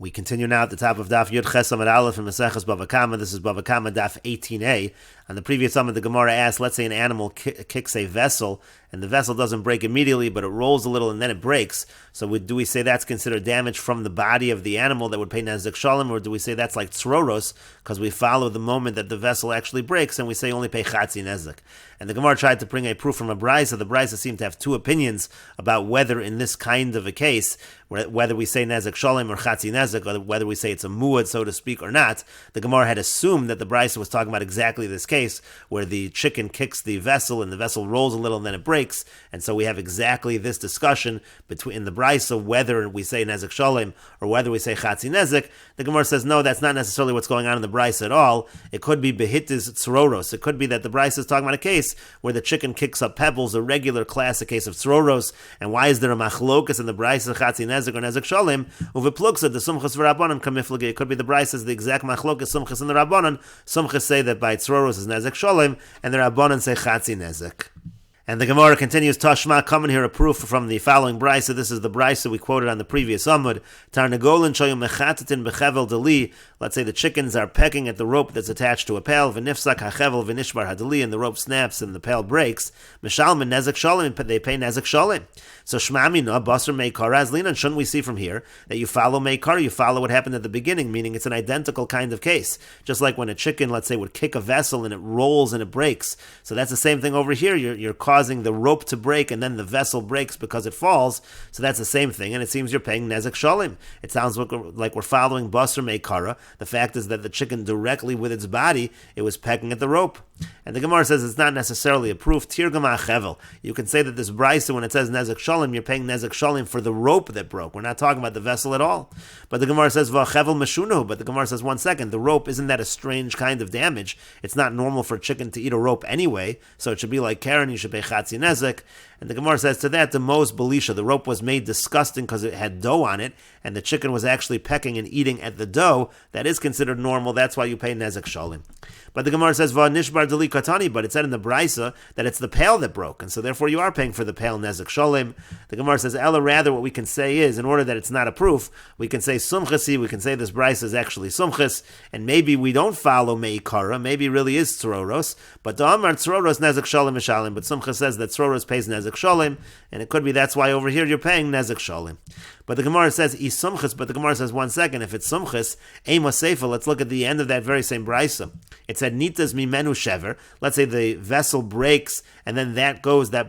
We continue now at the top of Daf Yud Ches Amud Aleph in Meseches Bava Kamma. This is Bava Kamma Daf 18a. On the previous Amud, the Gemara asked, let's say an animal kicks a vessel, and the vessel doesn't break immediately, but it rolls a little and then it breaks. So do we say that's considered damage from the body of the animal that would pay Nezek Shalom, or do we say that's like Tzroros, because we follow the moment that the vessel actually breaks, and we say only pay Chatzi Nezek? And the Gemara tried to bring a proof from a Brisa. The Brisa seemed to have two opinions about whether in this kind of a case, whether we say Nezek Shalom or Chatzi Nezek, or whether we say it's a muad, so to speak, or not. The Gemara had assumed that the Brisa was talking about exactly this case, where the chicken kicks the vessel, and the vessel rolls a little and then it breaks. And so we have exactly this discussion between the Brisa, whether we say Nezek Shalom or whether we say Chatzi Nezek. The Gemara says, no, that's not necessarily what's going on in the Brisa at all. It could be Behittis Tzroros. It could be that the Brisa is talking about a case where the chicken kicks up pebbles, a regular classic case of Tzroros. And why is there a machlokas in the Brisa, Chatzi Nezek or Nezek Shalom? Uvepluksa, the Sumchas v'Rabbanan kamiflagi. It could be the Brisa is the exact machlokas, Sumchas and the Rabbanan. Sumchas say that by Tzroros is Nezek Shalom, and the Rabbanan say Chatzi Nezek. And the Gemara continues, Tashma, coming here a proof from the following Brisa. This is the Brisa we quoted on the previous Amud. Tarnagolin shoyu mechatatin bechevel deli. Let's say the chickens are pecking at the rope that's attached to a pail. V'nifsak hachevel v'nishbar hadeli, and the rope snaps and the pail breaks. Mishalmin nezek shalom, they pay nezek shalom. So shmami no basar meikar azlinan. Shouldn't we see from here that you follow meikar, you follow what happened at the beginning, meaning it's an identical kind of case. Just like when a chicken, let's say, would kick a vessel and it rolls and it breaks. So that's the same thing over here. You're causing the rope to break and then the vessel breaks because it falls. So that's the same thing, and it seems you're paying nezek shalom. It sounds like we're following basar meikara. The fact is that the chicken directly with its body, it was pecking at the rope. And the Gemara says it's not necessarily a proof. Tirgama chevel. You can say that this brisa, when it says nezek shalom, you're paying nezek shalom for the rope that broke. We're not talking about the vessel at all. But the Gemara says v'chevel meshunahu. But the Gemara says, 1 second, the rope, isn't that a strange kind of damage? It's not normal for a chicken to eat a rope anyway, so it should be like Karen, you should pay chatzi nezek. And the Gemara says to that, the most belisha, the rope was made disgusting because it had dough on it, and the chicken was actually pecking and eating at the dough. That is considered normal. That's why you pay nezek shalom. But the Gemara says, nishbar deli katani, but it said in the Brisa that it's the pail that broke, and so therefore you are paying for the pail nezek shalom. The Gemara says, Ella, rather what we can say is, in order that it's not a proof, we can say sumchasi, we can say this Brisa is actually sumchas, and maybe we don't follow meikara, maybe it really is tzroros, but the Amar tzroros nezek shalom mishalim, but sumchas says that tzroros pays nezek shalom, and it could be that's why over here you're paying nezek shalom. But the Gemara says sumchas, but the Gemara says, 1 second, if it's sumchas, ema seifa, let's look at the end of that very same Brisa. It said nitas mimenu shever. Let's say the vessel breaks, and then that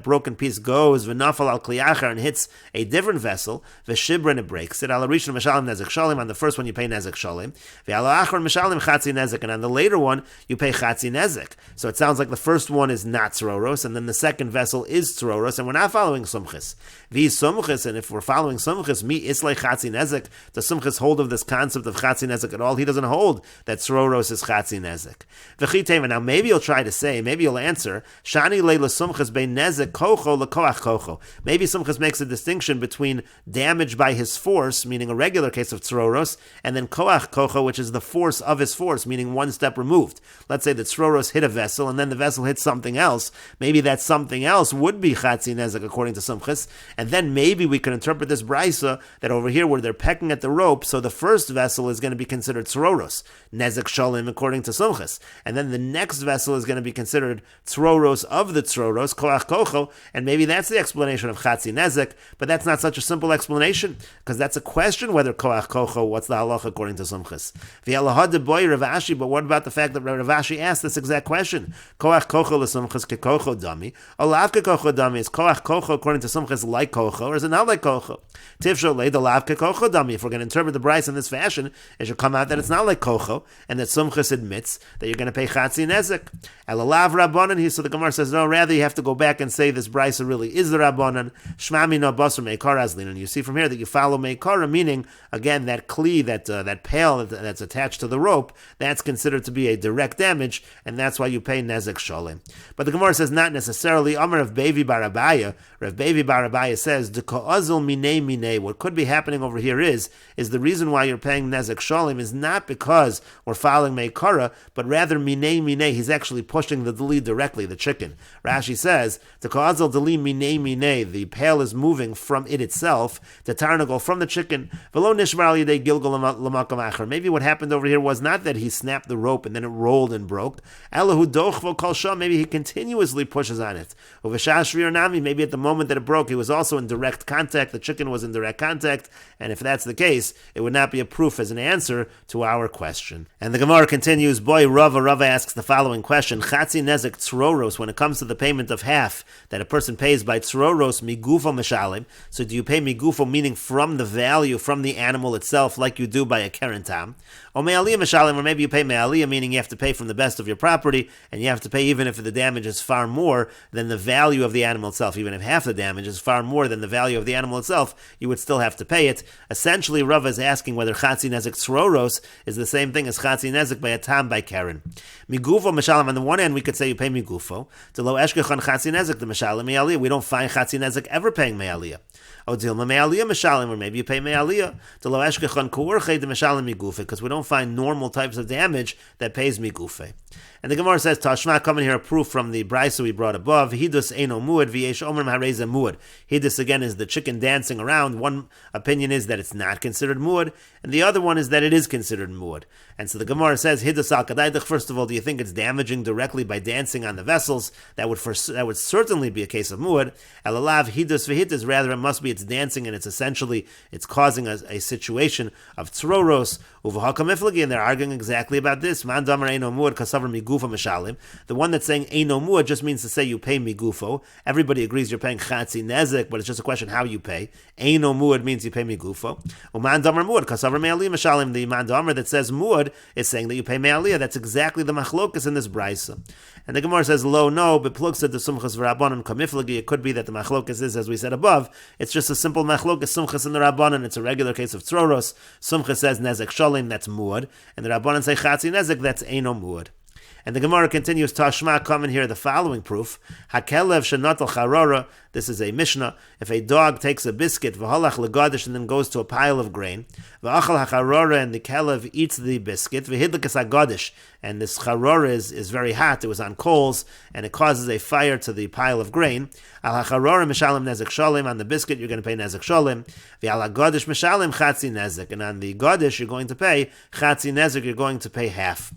broken piece goes v'nafal al kliyachar and hits a different vessel, v'shibra, and it breaks it. Al rishon mishalim nezek shalom. On the first one you pay nezek shalom, v'al achron mishalim chatzi nezek, and on the later one you pay chatzi nezek. So it sounds like the first one is not tzroros, and then the second vessel is tzroros, and we're not following sumchas. V'i sumchas, and if we're following sumchas, mi islay chatzi nezek. Does sumchas hold of this concept of chatzi nezek at all? He doesn't hold that tzroros is chatzi nezek. V'chiteva. Now maybe you'll try to say, maybe you'll answer, shani leila sumchas bein nezek kocho lekoach kocho. Maybe sumchas makes a distinction between damage by his force, meaning a regular case of tzroros, and then koach kocho, which is the force of his force, meaning one step removed. Let's say that tzroros hit a vessel, and then the vessel hit something else. Maybe that something else would be chatzi nezek according to sumchas, and then maybe we could interpret this brisa that over here where they're pecking at the rope, so the first vessel is going to be considered tzroros, nezek shalom according to sumchas, and then the next vessel is going to be considered tzroros of the tzroros, koach kocho, and maybe that's the explanation of chatzi nezek, but that's not such a simple explanation, because that's a question whether koach kocho, what's the halacha according to sumchas. V'yalahad boy Rav Ashi, but what about the fact that Rav Ashi asked this exact question? Koach kocho l'sumchas ke kocho dami, olav ke kocho dami, is koach kocho according to sumchas like kocho, or is it not like kocho? Tivsho leid olav ke kocho dami. If we're going to interpret the Brisa in this fashion, it should come out that it's not like kocho, and that sumchas admits that you're going to pay chatzi nezek. Elalav rabbanan. So the Gemara says, no, rather you have to go back and say this brisa really is the rabbanan. Shmami no basar meikar azlin. And you see from here that you follow meikara, meaning again that kli, that pail that's attached to the rope, that's considered to be a direct damage, and that's why you pay nezek shalom. But the Gemara says not necessarily. Amar of Bevi Barabaya. Rav Bevi Barabaya says the koazul minei minei. What could be happening over here is the reason why you're paying nezek shalom is not because we're following meikara, but rather minei minei. He's actually pushing the deli directly, the chicken. Rashi says the koazul deli minei minei. The tail is moving from it itself, the tarnagol from the chicken. Maybe what happened over here was not that he snapped the rope and then it rolled and broke. Maybe he continuously pushes on it. Maybe at the moment that it broke, he was also in direct contact. The chicken was in direct contact, and if that's the case, it would not be a proof as an answer to our question. And the Gemara continues, Rava asks the following question, Chatzi nezek tzroros, when it comes to the payment of half that a person pays by tzroros migufo meshalim, so do you pay migufo, meaning from the value, from the animal itself, like you do by a keren tam? Or me'aliyah meshalim, or maybe you pay me'aliyah, meaning you have to pay from the best of your property, and you have to pay even if the damage is far more than the value of the animal itself. Even if half the damage is far more than the value of the animal itself, you would still have to pay it. Essentially, Rava is asking whether chatzi nezek tzroros is the same thing as chatzi nezek by a tam by keren. Migufo meshalim, on the one hand, we could say you pay migufo. To lo eshkechon chatzi nezek, the meshalim me'aliyah. We don't find chatzi nezek ever paying me'aliyah. Or maybe you pay me'aliyah to lo eshkechon ku'urchei the meshalim migufe, because we don't find normal types of damage that pays migufe. And the Gemara says, Tashma, coming here a proof from the brisa we brought above, Hidus eino muad, v'yesh omer mahareza muad. Hidus again is the chicken dancing around. One opinion is that it's not considered muad, and the other one is that it is considered muad. And so the Gemara says, Hidus al kadaydach, first of all, do you think it's damaging directly by dancing on the vessels? That would certainly be a case of muad. Elalav hidus v'hidus, rather it must be it's dancing, and it's causing a situation of tzroros, uvahakam iflagi, and they're arguing exactly about this. Man damar eino muad, kasavar migufa meshalim. The one that's saying eino muad just means to say you pay migufo. Everybody agrees you're paying chatzi nezek, but it's just a question how you pay. Eino muad means you pay migufo. Uman damar muad, kasavar me'aliyah meshalim. The man damar that says muad is saying that you pay me'aliyah. That's exactly the machlokas in this brisa. And the Gemara says, no, but plug said the sumchas v'rabbanon kamiflagi. It could be that the machlokas is, as we said above, it's just a simple machlokas, sumchas in the rabbanon. It's a regular case of tzroros. Sumchas says nezek sholim, that's muad, and the rabbanon say chatzi nezek, that's eino muad. And the Gemara continues, Tashma, come in here the following proof. Hakelev shenatal charora, this is a Mishnah. If a dog takes a biscuit, v'halach legadish, and then goes to a pile of grain, v'achal hacharora, and the kelev eats the biscuit, v'hidlikas hagadish, and this charora is very hot, it was on coals, and it causes a fire to the pile of grain. Al hacharora mishalim nezek sholim, on the biscuit you're going to pay nezek sholim, v'al hagadish mishalim chatzi nezek, and on the gadish you're going to pay chatzi nezek, you're going to pay half.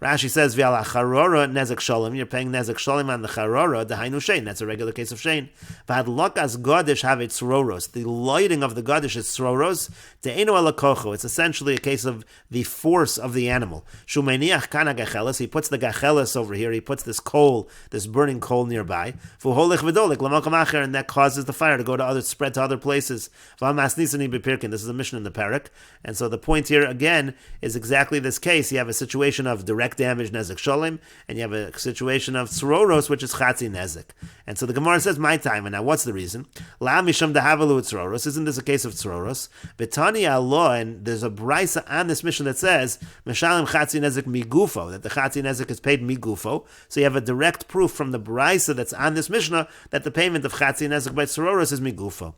Rashi says, "V'al charora nezek sholim." You're paying nezek sholim on the charora. The hainu shein. That's a regular case of shein. V'hadlokas gadish have it tzroros. The lighting of the gadish is tzroros. Te'enu alakocho. It's essentially a case of the force of the animal. Shumeniach kana gacheles. He puts the gacheles over here. He puts this coal, this burning coal nearby. V'holich v'dolik l'malkam acher, and that causes the fire to go to spread to other places. V'amasnisani b'pirkin. This is a mission in the parak, and so the point here again is exactly this case. You have a situation of direct damage nezek sholim, and you have a situation of tzroros, which is chatzi nezek. And so the Gemara says, my time, and now what's the reason? La misham dahavalu tzroros. Isn't this a case of tzroros? Betani Allah, and there's a brisa on this mission that says mishalim chatzi nezek migufo, that the chatzi nezek is paid migufo. So you have a direct proof from the brisa that's on this mishnah that the payment of chatzi nezek by tzroros is migufo.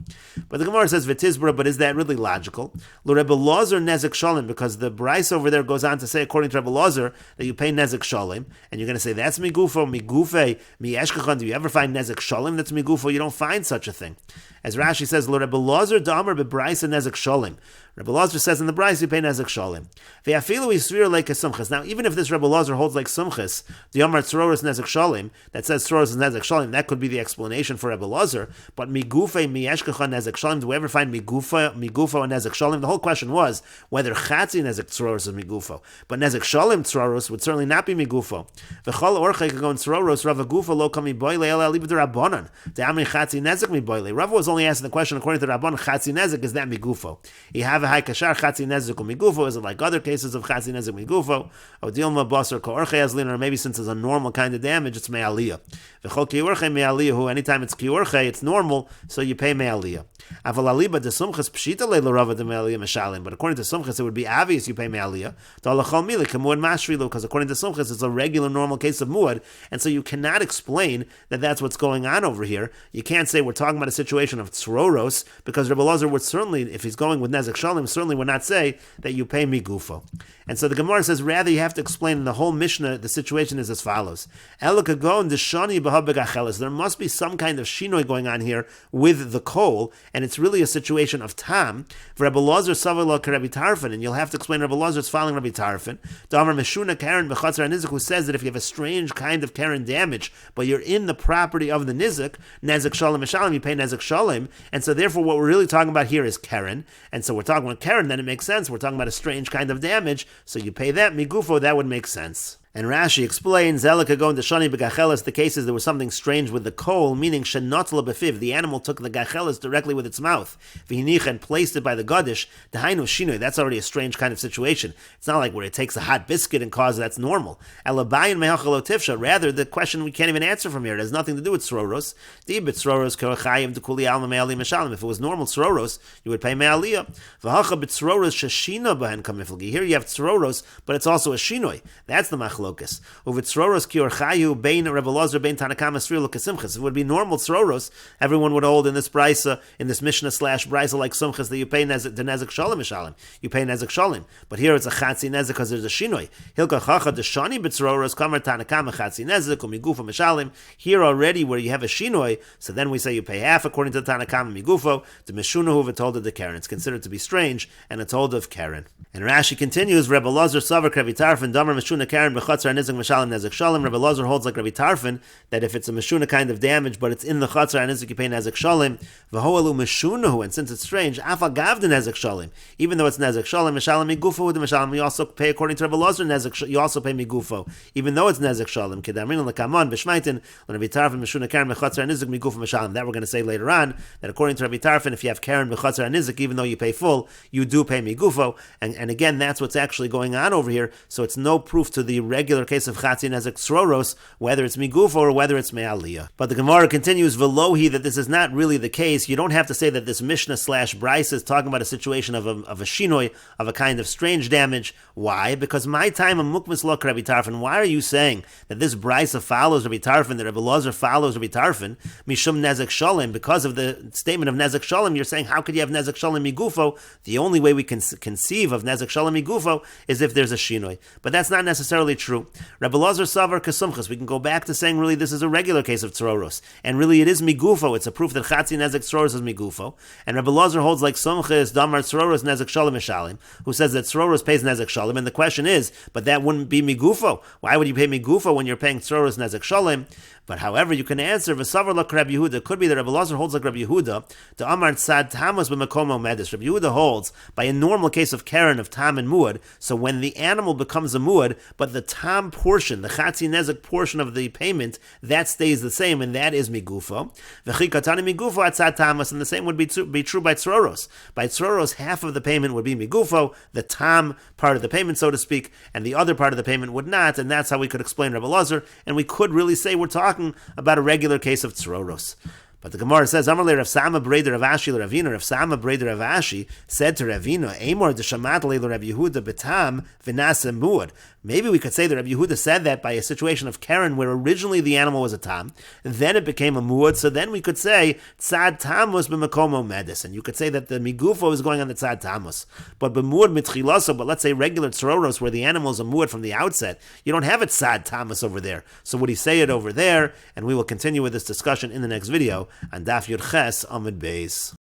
But the Gemara says v'tizbra, but is that really logical? Lo Rebbe Lozer nezek sholim, because the brisa over there goes on to say, according to Rebbe Lozer, that you pay nezek sholim, and you're going to say that's migufo, migufe, mieshkachon. Do you ever find nezek sholim that's migufo? You don't find such a thing. As Rashi says, Lo Rebbe Lozer damar bebraisa nezek sholim. Rebbe Lozer says in the Bryce you pay nezek sholim. Ve'afilu yisvir like a sumchas. Now, even if this Rebbe Lozer holds like sumchas, the Yomar tzroros nezek sholim, that says tzroros is nezek sholim, that could be the explanation for Rebbe Lozer. But migufe mieshkecha nezek sholim, do we ever find migufo and nezek sholim? The whole question was whether chatzi nezek tzroros is migufo, but nezek sholim tzroros would certainly not be migufo. V'chol orchei kagon tzroros rava gufa lo kami boile el alib d'Rabbanan. De'amri chatzi nezek mi boile. Rava was only asking the question according to Rabbanan, chatzi nezek, is that migufo? You have a high kashar chatzi nezek migufo. Is it like other cases of chatzi nezek migufo? Or dilma basar koorche azlin, or maybe since it's a normal kind of damage, it's me'aliyah. V'chol kiorche me'aliyah, who anytime it's kiorche, it's normal, so you pay me'aliyah. Aval aliba de sumchas pshita le rava de me'aliyah meshalim. But according to sumchas, it would be obvious you pay me'aliyah. Ta'alachol mili kemuad mashrilu, because according to sumchas, it's a regular normal case of muad, and so you cannot explain that that's what's going on over here. You can't say we're talking about a situation of tzroros, because Rebbe Lozer would certainly, if he's going with nezek sholim, Shalim certainly would not say that you pay migufo. And so the Gemara says, rather you have to explain in the whole Mishnah, the situation is as follows. There must be some kind of shinoi going on here with the coal, and it's really a situation of tam. And you'll have to explain Rabbi Lazar's following Rabbi Tarfon. Who says that if you have a strange kind of Karen damage, but you're in the property of the Nizik, Nezek Shalom Mishalem, you pay Nezek Shalom. And so therefore what we're really talking about here is Karen. And so we're talking about Karen, then it makes sense. We're talking about a strange kind of damage. So you pay that, migufo, that would make sense. And Rashi explains, the case is there was something strange with the coal, meaning shenotla befiv, the animal took the gachelis directly with its mouth, and placed it by the gadish, dahainu shinoi, that's already a strange kind of situation. It's not like where it takes a hot biscuit and causes that's normal. Rather, the question we can't even answer from here, it has nothing to do with sroros. If it was normal sroros, you would pay me'aliyah. Here you have sroros, but it's also a shinoi. That's the machlokas. Uvitzroros kiorchayu bein Rebbe Lazar bein Tanakama Srilu Kasimchas. If it would be normal tzroros, everyone would hold in this brisa, in this Mishnah / brisa like Sumchas, that you pay the nezek shalom mishalim. You pay nezek shalom. But here it's a chatzi nezek because there's a shinoi. Hilka chacha deshani b'tzroros kamar Tanakama chatzi nezek umigufa mishalim. Here already where you have a shinoi, so then we say you pay half according to the Tanakama migufo. The mishunahu v'told the Karen. It's considered to be strange and it's told of Karen. And Rashi continues, Rebbe Lazar savar Rabbi Tarfon damer mishuna Karen b'chatzar nizek mishalim nezek shalom. Rebbe Lazar holds like Rabbi Tarfon that if it's a mishuna kind of damage, but it's in the chatzar nizek, you pay nezek shalom. V'hoelu mishunahu, and since it's strange, afa gavda nezek shalom. Even though it's nezek shalom, mishalim migufo with the mishalim, you also pay according to Rebbe Lazar nezek. You also pay migufo, even though it's nezek shalom. Kedamrin lekamon b'shmaitin Rabbi Tarfon mishuna Karen b'chatzar nizek migufa mishalim. That we're going to say later on that according to Rabbi Tarfon, if you have Karen b'chatzar nizek, even though you pay full, you do pay migufo. And again, that's what's actually going on over here. So it's no proof to the regular case of Chatzi Nezek Sroros, whether it's Migufo or whether it's Me'aliyah. But the Gemara continues, Velohi, that this is not really the case. You don't have to say that this Mishnah / Bryce is talking about a situation of a shinoi, of a kind of strange damage. Why? Because my time of Mukmis Lok Rabbi Tarfon, why are you saying that this Bryce follows Rabbi Tarfon, that Rabbi Lazar follows Rabbi Tarfon, Mishum Nezek Shalom? Because of the statement of Nezek Shalom, you're saying, how could you have Nezek Shalom Migufo? The only way we can conceive of Nezek Shalom Migufo is if there's a shinoi. But that's not necessarily true. Rabbi Lazar savar kasumchas. We can go back to saying really this is a regular case of tzroros, and really it is migufo. It's a proof that chatzi nezek tzroros is migufo. And Rabbi Lazar holds like sumchas damar tzroros nezek shalom mishalim, who says that tzroros pays nezek shalom. And the question is, but that wouldn't be migufo. Why would you pay migufo when you're paying tzroros nezek shalom? But however, you can answer v'savar like Rabbi Yehuda. It could be that Rabbi Lazar holds like Rabbi Yehuda. The Amar tzad tamas b'makomo medis. Rabbi Yehuda holds by a normal case of Karen of tam and muad. So when the animal becomes a muad, but the tam portion, the chatzi nezek portion of the payment, that stays the same, and that is migufo. V'chikatani migufo atzad tamas, and the same would be true by tzroros. By tzroros, half of the payment would be migufo, the tam part of the payment, so to speak, and the other part of the payment would not. And that's how we could explain Rabbi Lazar. And we could really say we're talking about a regular case of tzroros. But the Gemara says, Amarle Rav Sama Breder Rav Ashi Ravina. Rav Sama Breder Rav Ashi said to Ravina, Amor deshamat le Rav Yehuda betam v'nasa muad. Maybe we could say that Rav Yehuda said that by a situation of Karen, where originally the animal was a tam, then it became a muad. So then we could say tzad tamus b'makomo medis, and you could say that the migufo is going on the tzad tamus. But b'muad mitchilaso, but let's say regular tzroros, where the animal is a muad from the outset, you don't have a tzad tamus over there. So would he say it over there? And we will continue with this discussion in the next video on Daf Yomi Gemara Amud Beis.